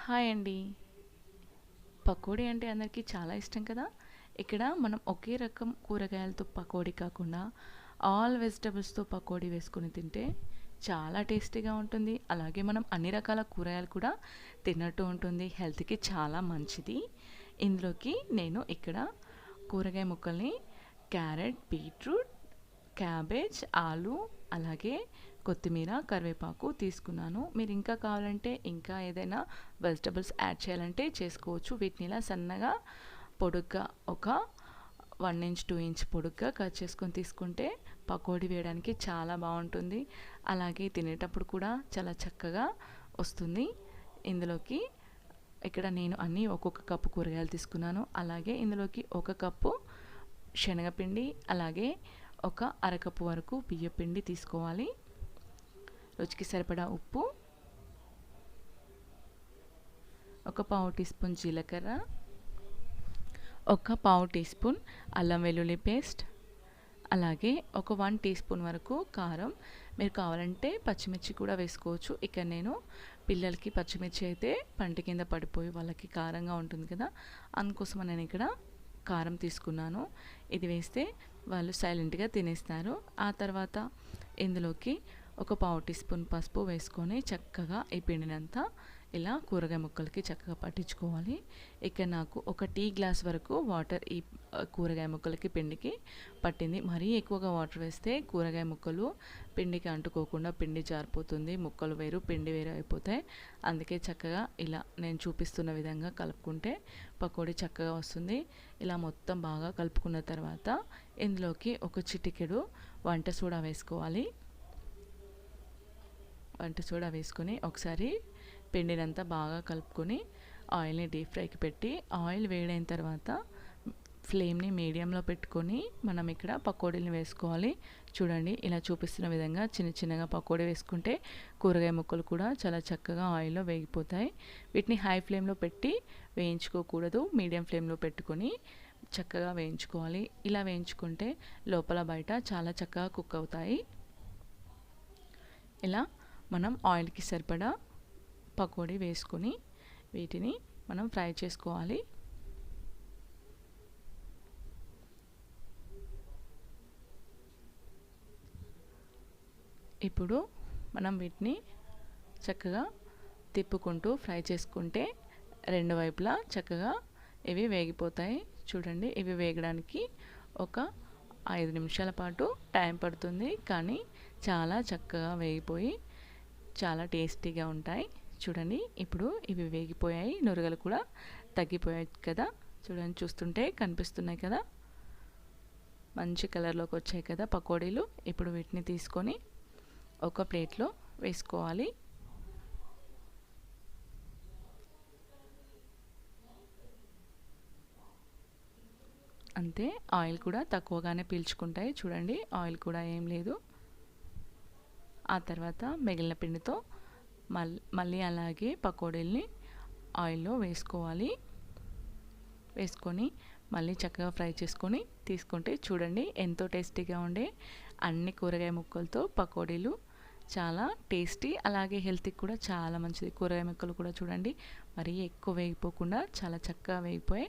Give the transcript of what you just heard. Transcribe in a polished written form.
Hi అండి. పకోడీ అంటే అందరికీ చాలా ఇష్టం కదా! ఇక్కడ మనం ఒకే రకం కూరగాయలతో పకోడీ కాకుండా ఆల్ వెజిటబుల్స్‌తో పకోడీ వేసుకొని తింటే చాలా టేస్టీగా ఉంటుంది. అలాగే మనం అన్ని రకాల కూరగాయలు కూడా తిన్నట్టు ఉంటుంది. హెల్త్‌కి చాలా మంచిది. ఇందులోకి నేను ఇక్కడ కూరగాయ ముక్కల్ని క్యారెట్, బీట్రూట్, క్యాబేజ్, ఆలు, అలాగే కొత్తిమీర, కరివేపాకు తీసుకున్నాను. మీరు ఇంకా కావాలంటే ఇంకా ఏదైనా వెజిటబుల్స్ యాడ్ చేయాలంటే చేసుకోవచ్చు. వీటిని ఇలా సన్నగా పొడుగ్గా ఒక 1 ఇంచ్ 2 ఇంచ్ పొడుగ్గా కట్ చేసుకొని తీసుకుంటే పకోడీ వేయడానికి చాలా బాగుంటుంది. అలాగే తినేటప్పుడు కూడా చాలా చక్కగా వస్తుంది. ఇందులోకి ఇక్కడ నేను అన్నీ ఒక్కొక్క కప్పు కూరగాయలు తీసుకున్నాను. అలాగే ఇందులోకి ఒక కప్పు శనగపిండి, అలాగే ఒక అరకప్పు వరకు బియ్యపిండి తీసుకోవాలి. రుచికి సరిపడా ఉప్పు, ఒక పావు టీ స్పూన్ జీలకర్ర, ఒక పావు టీ స్పూన్ అల్లం వెల్లుల్లి పేస్ట్, అలాగే ఒక 1 టీ స్పూన్ వరకు కారం. మీరు కావాలంటే పచ్చిమిర్చి కూడా వేసుకోవచ్చు. ఇక్కడ నేను పిల్లలకి పచ్చిమిర్చి అయితే పంటి కింద పడిపోయి వాళ్ళకి కారంగా ఉంటుంది కదా, అందుకోసం నేను ఇక్కడ కారం తీసుకున్నాను. ఇది వేస్తే వాళ్ళు సైలెంట్గా తినేస్తారు. ఆ తర్వాత ఇందులోకి ఒక పావు టీ స్పూన్ పసుపు వేసుకొని చక్కగా ఈ పిండినంతా ఇలా కూరగాయ ముక్కలకి చక్కగా పట్టించుకోవాలి. ఇక్కడ నాకు ఒక టీ గ్లాస్ వరకు వాటర్ ఈ కూరగాయ ముక్కలకి పిండికి పట్టింది. మరీ ఎక్కువగా వాటర్ వేస్తే కూరగాయ ముక్కలు పిండికి అంటుకోకుండా పిండి జారిపోతుంది. ముక్కలు వేరు పిండి వేరు అయిపోతాయి. అందుకే చక్కగా ఇలా నేను చూపిస్తున్న విధంగా కలుపుకుంటే పకోడీ చక్కగా వస్తుంది. ఇలా మొత్తం బాగా కలుపుకున్న తర్వాత ఇందులోకి ఒక చిటికెడు వంట సోడా వేసుకోవాలి. వంట సోడా వేసుకొని ఒకసారి పిండినంతా బాగా కలుపుకొని ఆయిల్ని డీప్ ఫ్రైకి పెట్టి ఆయిల్ వేడైన తర్వాత ఫ్లేమ్ని మీడియంలో పెట్టుకొని మనం ఇక్కడ పకోడీని వేసుకోవాలి. చూడండి, ఇలా చూపిస్తున్న విధంగా చిన్న చిన్నగా పకోడీ వేసుకుంటే కూరగాయ ముక్కలు కూడా చాలా చక్కగా ఆయిల్లో వేగిపోతాయి. వీటిని హై ఫ్లేమ్లో పెట్టి వేయించుకోకూడదు, మీడియం ఫ్లేమ్లో పెట్టుకొని చక్కగా వేయించుకోవాలి. ఇలా వేయించుకుంటే లోపల బయట చాలా చక్కగా కుక్ అవుతాయి. ఇలా మనం ఆయిల్కి సరిపడా పకోడీ వేసుకొని వీటిని మనం ఫ్రై చేసుకోవాలి. ఇప్పుడు మనం వీటిని చక్కగా తిప్పుకుంటూ ఫ్రై చేసుకుంటే రెండు వైపులా చక్కగా ఇవి వేగిపోతాయి. చూడండి, ఇవి వేగడానికి ఒక 5 నిమిషాల పాటు టైం పడుతుంది, కానీ చాలా చక్కగా వేగిపోయి చాలా టేస్టీగా ఉంటాయి. చూడండి, ఇప్పుడు ఇవి వేగిపోయాయి, నురగలు కూడా తగ్గిపోయాయి కదా. చూడండి, చూస్తుంటే కనిపిస్తున్నాయి కదా, మంచి కలర్లోకి వచ్చాయి కదా పకోడీలు. ఇప్పుడు వీటిని తీసుకొని ఒక ప్లేట్లో వేసుకోవాలి. అంతే, ఆయిల్ కూడా తక్కువగానే పీల్చుకుంటాయి. చూడండి, ఆయిల్ కూడా ఏం లేదు. ఆ తర్వాత మిగిలిన పిండితో మళ్ళీ అలాగే పకోడీల్ని ఆయిల్లో వేసుకోవాలి. వేసుకొని మళ్ళీ చక్కగా ఫ్రై చేసుకొని తీసుకుంటే చూడండి ఎంతో టేస్టీగా ఉండే అన్ని కూరగాయ ముక్కలతో పకోడీలు చాలా టేస్టీ, అలాగే హెల్త్కి కూడా చాలా మంచిది. కూరగాయ ముక్కలు కూడా చూడండి మరీ ఎక్కువ వేగిపోకుండా చాలా చక్కగా వేగిపోయి